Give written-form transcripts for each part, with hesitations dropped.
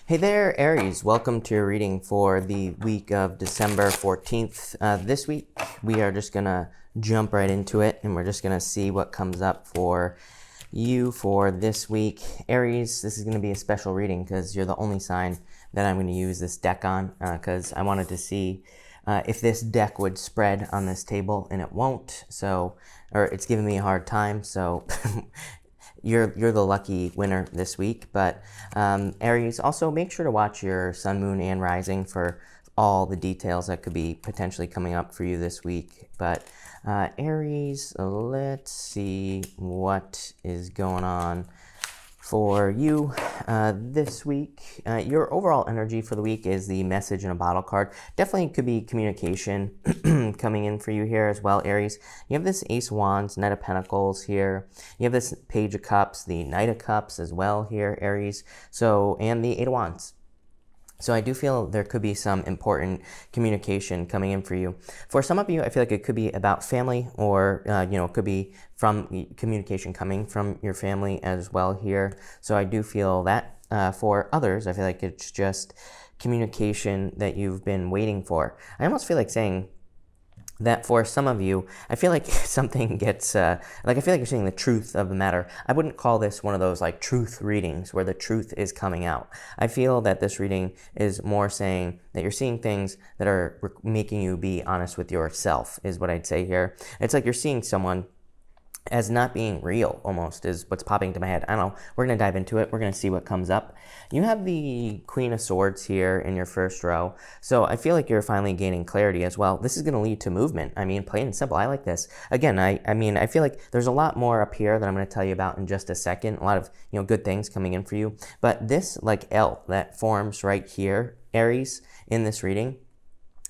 Hey there, Aries. Welcome to your reading for the week of December 14th. This week, we are just going to jump right into it, and we're just going to see what comes up for you for this week. Aries, this is going to be a special reading because you're the only sign that I'm going to use this deck on, because I wanted to see if this deck would spread on this table, and it won't. Or it's giving me a hard time, so You're the lucky winner this week. But Aries, also make sure to watch your sun, moon, and rising for all the details that could be potentially coming up for you this week. But Aries, let's see what is going on for you this week. Your overall energy for the week is the message in a bottle card. Definitely could be communication coming in for you here as well, Aries. You have this Ace of Wands, Knight of Pentacles here. You have this Page of Cups, the Knight of Cups as well here, Aries. And the Eight of Wands. So I do feel there could be some important communication coming in for you. For some of you, I feel like it could be about family, or it could be from communication coming from your family as well here. So I do feel that. For others, I feel like it's just communication that you've been waiting for. I almost feel like saying that for some of you, I feel like something gets, I feel like you're seeing the truth of the matter. I wouldn't call this one of those like truth readings where the truth is coming out. I feel that this reading is more saying that you're seeing things that are making you be honest with yourself, is what I'd say here. It's like you're seeing someone as not being real, almost, is what's popping into my head. I don't know. We're going to dive into it. We're going to see what comes up. You have the Queen of Swords here in your first row. So I feel like you're finally gaining clarity as well. This is going to lead to movement. I mean, plain and simple. I like this. Again, I feel like there's a lot more up here that I'm going to tell you about in just a second. A lot of, good things coming in for you. But this like L that forms right here, Aries, in this reading,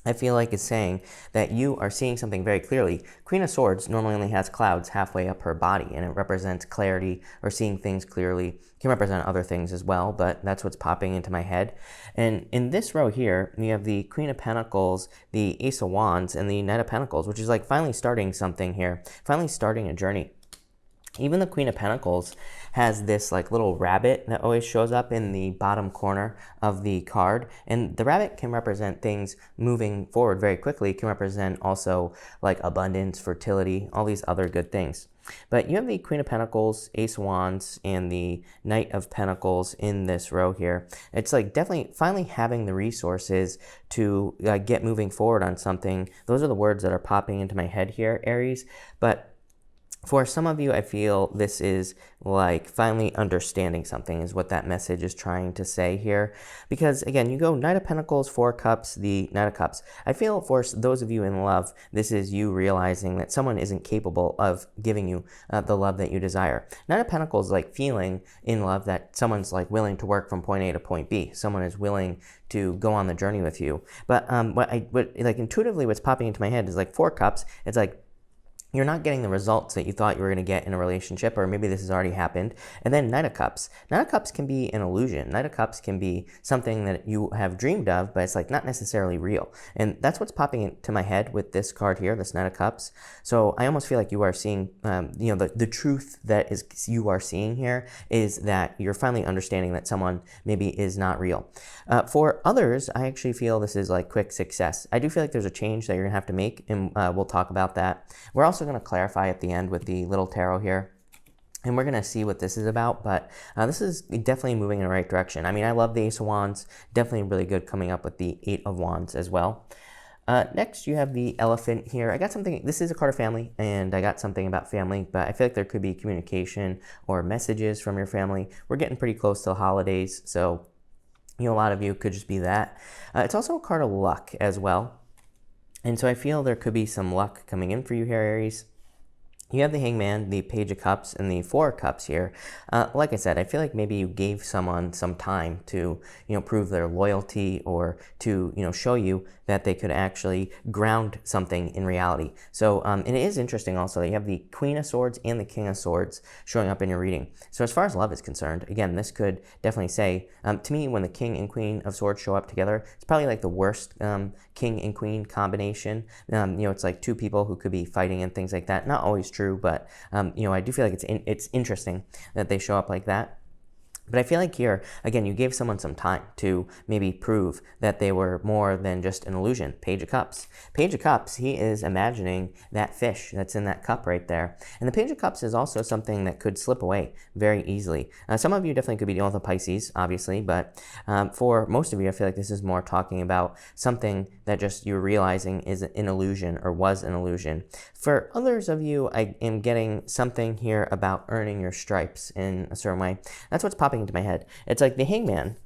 I feel like it's saying that you are seeing something very clearly. Queen of Swords normally only has clouds halfway up her body, and it represents clarity or seeing things clearly. It can represent other things as well, but that's what's popping into my head. And in this row here, you have the Queen of Pentacles, the Ace of Wands, and the Knight of Pentacles, which is like finally starting something here, finally starting a journey. Even the Queen of Pentacles has this like little rabbit that always shows up in the bottom corner of the card. And the rabbit can represent things moving forward very quickly. It can represent also like abundance, fertility, all these other good things. But you have the Queen of Pentacles, Ace of Wands, and the Knight of Pentacles in this row here. It's like definitely finally having the resources to get moving forward on something. Those are the words that are popping into my head here, Aries. But for some of you, I feel this is like finally understanding something is what that message is trying to say here. Because again, you go Knight of Pentacles, Four of Cups, the Knight of Cups. I feel for those of you in love, this is you realizing that someone isn't capable of giving you the love that you desire. Knight of Pentacles is like feeling in love that someone's like willing to work from point A to point B. Someone is willing to go on the journey with you. But intuitively what's popping into my head is like Four Cups. It's like you're not getting the results that you thought you were going to get in a relationship, or maybe this has already happened. And then Knight of Cups. Knight of Cups can be an illusion. Knight of Cups can be something that you have dreamed of, but it's like not necessarily real. And that's what's popping into my head with this card here, this Knight of Cups. So I almost feel like you are seeing, the truth that is you are seeing here is that you're finally understanding that someone maybe is not real. For others, I actually feel this is like quick success. I do feel like there's a change that you're going to have to make, and we'll talk about that. We're also going to clarify at the end with the little tarot here, and we're going to see what this is about, but this is definitely moving in the right direction. I mean, I love the Ace of Wands, definitely really good coming up with the Eight of Wands as well. Next, you have the Elephant here. I got something, this is a card of family, and I got something about family, but I feel like there could be communication or messages from your family. We're getting pretty close to the holidays, so a lot of you could just be that. It's also a card of luck as well. And so I feel there could be some luck coming in for you here, Aries. You have the Hangman, the Page of Cups, and the Four of Cups here. Like I said, I feel like maybe you gave someone some time to, prove their loyalty, or to, show you that they could actually ground something in reality. So, and it is interesting also that you have the Queen of Swords and the King of Swords showing up in your reading. So as far as love is concerned, again, this could definitely say, to me, when the King and Queen of Swords show up together, it's probably like the worst King and Queen combination. It's like two people who could be fighting and things like that. Not always true, but I do feel like it's interesting that they show up like that. But I feel like here, again, you gave someone some time to maybe prove that they were more than just an illusion. Page of Cups. Page of Cups, he is imagining that fish that's in that cup right there. And the Page of Cups is also something that could slip away very easily. Some of you definitely could be dealing with a Pisces, obviously, but for most of you, I feel like this is more talking about something that just you're realizing is an illusion or was an illusion. For others of you, I am getting something here about earning your stripes in a certain way. That's what's popping into my head. It's like the Hangman.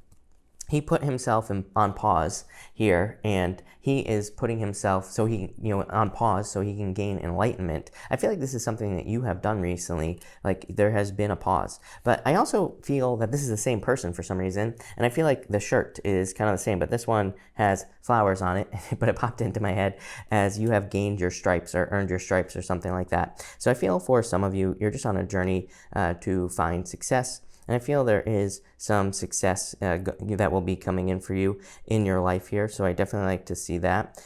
He put himself on pause here, and he is putting himself so he, on pause so he can gain enlightenment. I feel like this is something that you have done recently. Like there has been a pause, but I also feel that this is the same person for some reason, and I feel like the shirt is kind of the same, but this one has flowers on it. But it popped into my head as you have gained your stripes or earned your stripes or something like that. So I feel for some of you, you're just on a journey to find success. And I feel there is some success that will be coming in for you in your life here. So I definitely like to see that.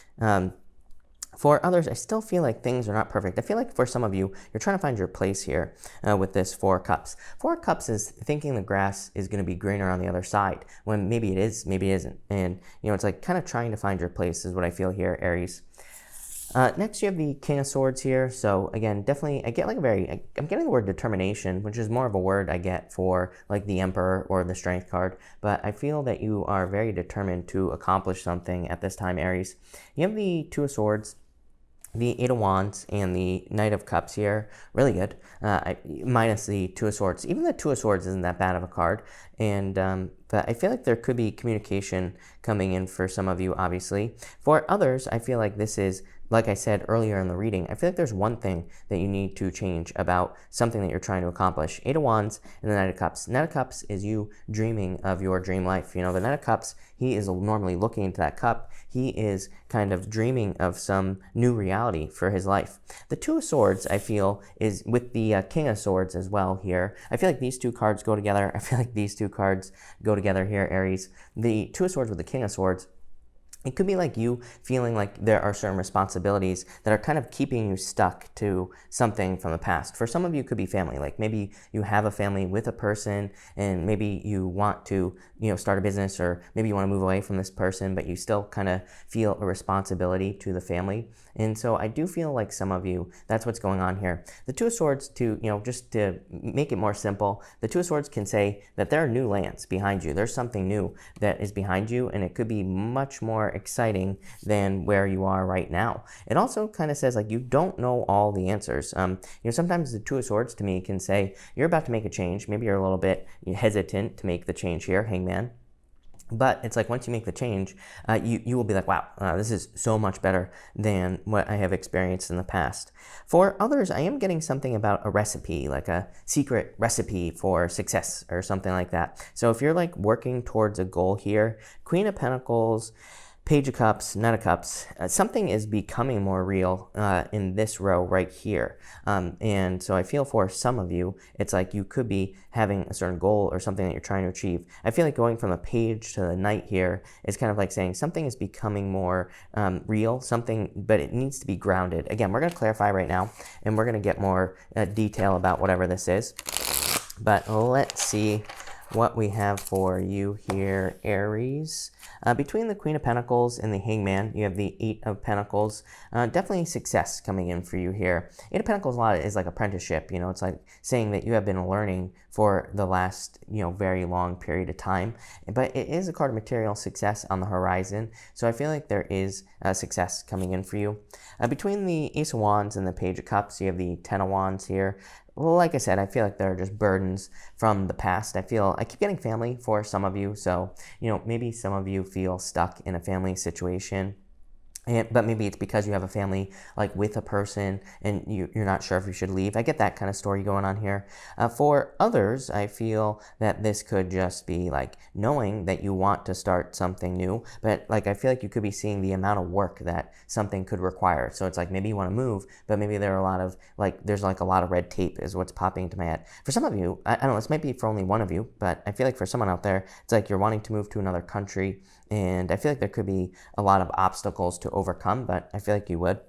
For others, I still feel like things are not perfect. I feel like for some of you, you're trying to find your place here with this Four of Cups. Four of Cups is thinking the grass is going to be greener on the other side, when maybe it is, maybe it isn't. And, it's like kind of trying to find your place is what I feel here, Aries. Next, you have the King of Swords here. So again, definitely, I get like I'm getting the word determination, which is more of a word I get for like the Emperor or the Strength card. But I feel that you are very determined to accomplish something at this time, Aries. You have the Two of Swords, the Eight of Wands, and the Knight of Cups here. Really good. Minus the Two of Swords. Even the Two of Swords isn't that bad of a card. And but I feel like there could be communication coming in for some of you, obviously. For others, I feel like this is, like I said earlier in the reading, I feel like there's one thing that you need to change about something that you're trying to accomplish. Eight of Wands and the Knight of Cups. Knight of Cups is you dreaming of your dream life. The Knight of Cups, he is normally looking into that cup. He is kind of dreaming of some new reality for his life. The Two of Swords, I feel, is with the King of Swords as well here. I feel like these two cards go together. I feel like these two cards go together here, Aries. The Two of Swords with the King of Swords, it could be like you feeling like there are certain responsibilities that are kind of keeping you stuck to something from the past. For some of you, it could be family. Like maybe you have a family with a person and maybe you want to, start a business, or maybe you want to move away from this person, but you still kind of feel a responsibility to the family. And so I do feel like some of you, that's what's going on here. The Two of Swords, just to make it more simple, the Two of Swords can say that there are new lands behind you. There's something new that is behind you, and it could be much more exciting than where you are right now. It also kind of says like you don't know all the answers. Sometimes the Two of Swords to me can say you're about to make a change. Maybe you're a little bit hesitant to make the change here, Hangman. But it's like once you make the change, you will be like, wow, this is so much better than what I have experienced in the past. For others, I am getting something about a recipe, like a secret recipe for success or something like that. So if you're like working towards a goal here, Queen of Pentacles, Page of Cups, Knight of Cups, something is becoming more real in this row right here. And so I feel for some of you, it's like you could be having a certain goal or something that you're trying to achieve. I feel like going from the Page to the Knight here is kind of like saying something is becoming more real, but it needs to be grounded. Again, we're going to clarify right now, and we're going to get more detail about whatever this is. But let's see what we have for you here, Aries. Between the Queen of Pentacles and the Hangman, you have the Eight of Pentacles. Definitely success coming in for you here. Eight of Pentacles a lot is like apprenticeship. It's like saying that you have been learning for the last, very long period of time. But it is a card of material success on the horizon. So I feel like there is success coming in for you. Between the Ace of Wands and the Page of Cups, you have the Ten of Wands here. Like I said, I feel like there are just burdens from the past. I keep getting family for some of you. So, maybe some of you feel stuck in a family situation. But maybe it's because you have a family like with a person and you're not sure if you should leave. I get that kind of story going on here. For others, I feel that this could just be like knowing that you want to start something new, but like I feel like you could be seeing the amount of work that something could require. So it's like maybe you want to move, but maybe there are there's a lot of red tape is what's popping into my head. For some of you, I don't know, this might be for only one of you, but I feel like for someone out there, it's like you're wanting to move to another country, and I feel like there could be a lot of obstacles to overcome, but I feel like you would.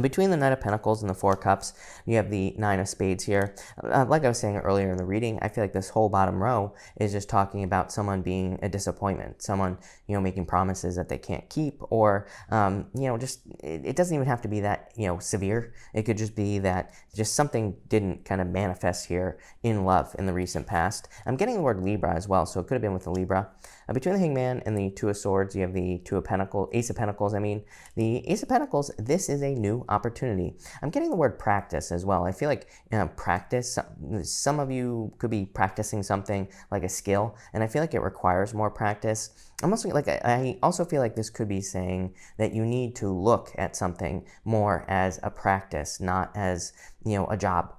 Between the Knight of Pentacles and the Four of Cups, you have the Nine of Spades here. Like I was saying earlier in the reading, I feel like this whole bottom row is just talking about someone being a disappointment, someone, making promises that they can't keep, or, just, it doesn't even have to be that, severe. It could just be that just something didn't kind of manifest here in love in the recent past. I'm getting the word Libra as well, so it could have been with the Libra. Between the Hangman and the Two of Swords, you have the Ace of Pentacles, The Ace of Pentacles, this is a new opportunity. I'm getting the word practice as well. I feel like practice, some of you could be practicing something like a skill, and I feel like it requires more practice. I also feel like this could be saying that you need to look at something more as a practice, not as, a job,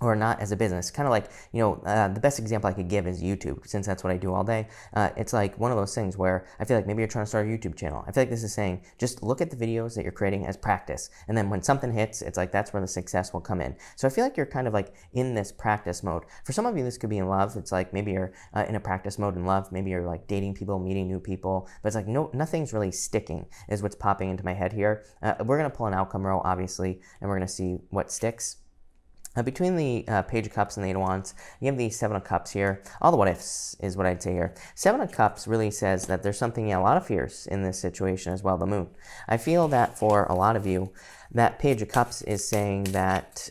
or not as a business. Kind of like, the best example I could give is YouTube, since that's what I do all day. It's like one of those things where I feel like maybe you're trying to start a YouTube channel. I feel like this is saying, just look at the videos that you're creating as practice. And then when something hits, it's like, that's where the success will come in. So I feel like you're kind of like in this practice mode. For some of you, this could be in love. It's like maybe you're in a practice mode in love. Maybe you're like dating people, meeting new people, but it's like, nothing's really sticking is what's popping into my head here. We're going to pull an outcome row, obviously, and we're going to see what sticks. Between the Page of Cups and the Eight of Wands, you have the Seven of Cups here. All the what ifs is what I'd say here. Seven of Cups really says that there's something, a lot of fears in this situation as well, the Moon. I feel that for a lot of you, that Page of Cups is saying that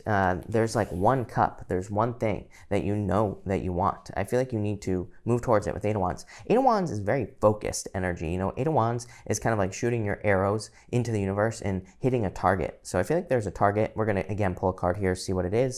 there's like one cup, there's one thing that you know that you want. I feel like you need to move towards it with Eight of Wands. Eight of Wands is very focused energy. Eight of Wands is kind of like shooting your arrows into the universe and hitting a target. So I feel like there's a target. We're going to, again, pull a card here, see what it is.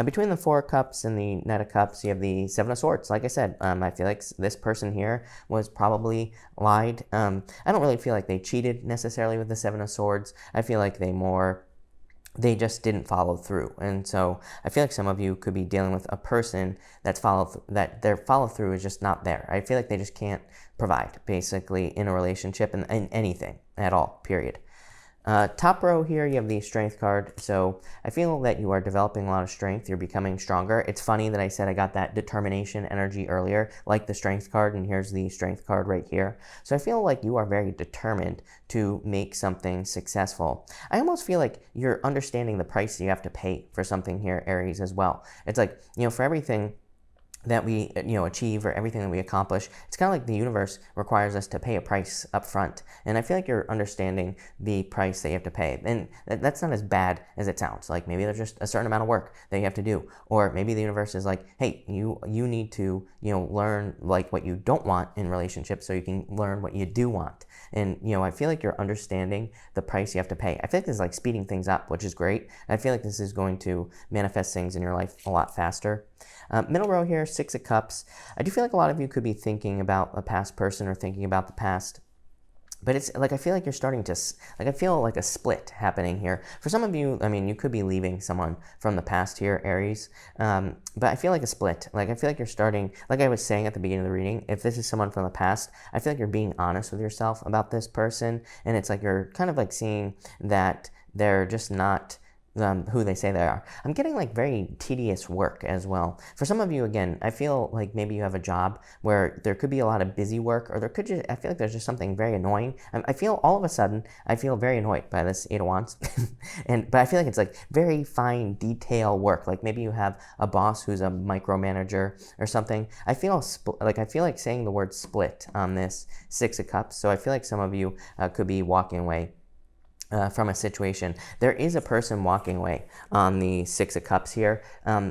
Between the Four of Cups and the Knight of Cups, you have the Seven of Swords. Like I said, I feel like this person here was probably lied. I don't really feel like they cheated necessarily with the Seven of Swords. I feel like they just didn't follow through. And so I feel like some of you could be dealing with a person that their follow through is just not there. I feel like they just can't provide, basically, in a relationship and in anything at all, period. Top row here, you have the Strength card. So I feel that you are developing a lot of strength. You're becoming stronger. It's funny that I said I got that determination energy earlier, like the Strength card, and here's the Strength card right here. So I feel like you are very determined to make something successful. I almost feel like you're understanding the price you have to pay for something here, Aries, as well. It's like, for everything that we achieve, or everything that we accomplish, it's kind of like the universe requires us to pay a price up front. And I feel like you're understanding the price that you have to pay. And that's not as bad as it sounds. Like maybe there's just a certain amount of work that you have to do. Or maybe the universe is like, hey, you need to learn like what you don't want in relationships so you can learn what you do want. And I feel like you're understanding the price you have to pay. I feel like this is like speeding things up, which is great. I feel like this is going to manifest things in your life a lot faster. Middle row here, Six of Cups. I do feel like a lot of you could be thinking about a past person or thinking about the past. But it's like, I feel like you're starting to, I feel like a split happening here. For some of you, you could be leaving someone from the past here, Aries. But I feel like a split. Like, I feel like you're starting, like I was saying at the beginning of the reading, if this is someone from the past, I feel like you're being honest with yourself about this person. And it's like you're kind of like seeing that they're just not who they say they are. I'm getting like very tedious work as well. For some of you, again, I feel like maybe you have a job where there could be a lot of busy work, or I feel like there's just something very annoying. I feel all of a sudden, I feel very annoyed by this Eight of Wands. But I feel like it's like very fine detail work. Like maybe you have a boss who's a micromanager or something. I feel like saying the word split on this Six of Cups. So I feel like some of you could be walking away from a situation. There is a person walking away on the Six of Cups here.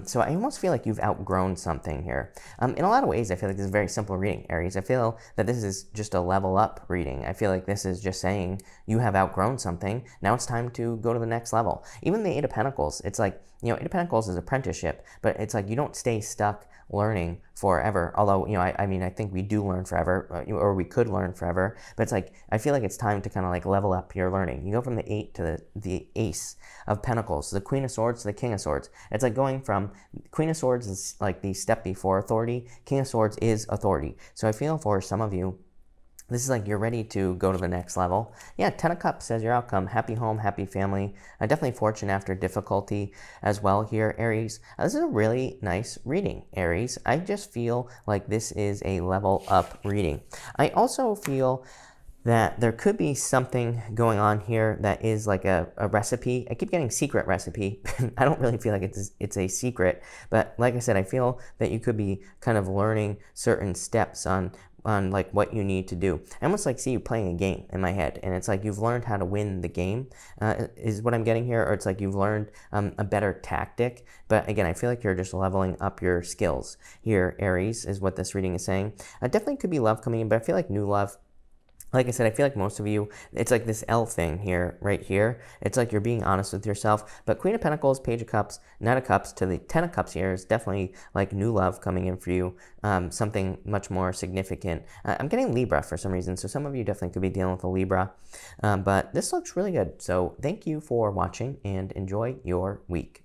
So I almost feel like you've outgrown something here. In a lot of ways, I feel like this is a very simple reading, Aries. I feel that this is just a level up reading. I feel like this is just saying you have outgrown something. Now it's time to go to the next level. Even the Eight of Pentacles, it's like, Eight of Pentacles is apprenticeship, but it's like you don't stay stuck learning forever. Although, I think we do learn forever, or we could learn forever, but it's like, I feel like it's time to kind of like level up your learning. You go from the Eight to the Ace of Pentacles, the Queen of Swords to the King of Swords. It's like going from Queen of Swords is like the step before authority. King of Swords is authority. So I feel for some of you, this is like you're ready to go to the next level. Yeah, Ten of Cups says your outcome. Happy home, happy family. Definitely fortune after difficulty as well here, Aries. This is a really nice reading, Aries. I just feel like this is a level up reading. I also feel that there could be something going on here that is like a recipe. I keep getting secret recipe. I don't really feel like it's a secret, but like I said, I feel that you could be kind of learning certain steps on like what you need to do. I almost like see you playing a game in my head, and it's like you've learned how to win the game, is what I'm getting here, or it's like you've learned a better tactic. But again, I feel like you're just leveling up your skills here, Aries, is what this reading is saying. Definitely could be love coming in, but I feel like new love. Like I said, I feel like most of you, it's like this L thing here, right here. It's like you're being honest with yourself. But Queen of Pentacles, Page of Cups, Knight of Cups to the Ten of Cups here is definitely like new love coming in for you, something much more significant. I'm getting Libra for some reason, so some of you definitely could be dealing with a Libra. But this looks really good. So thank you for watching and enjoy your week.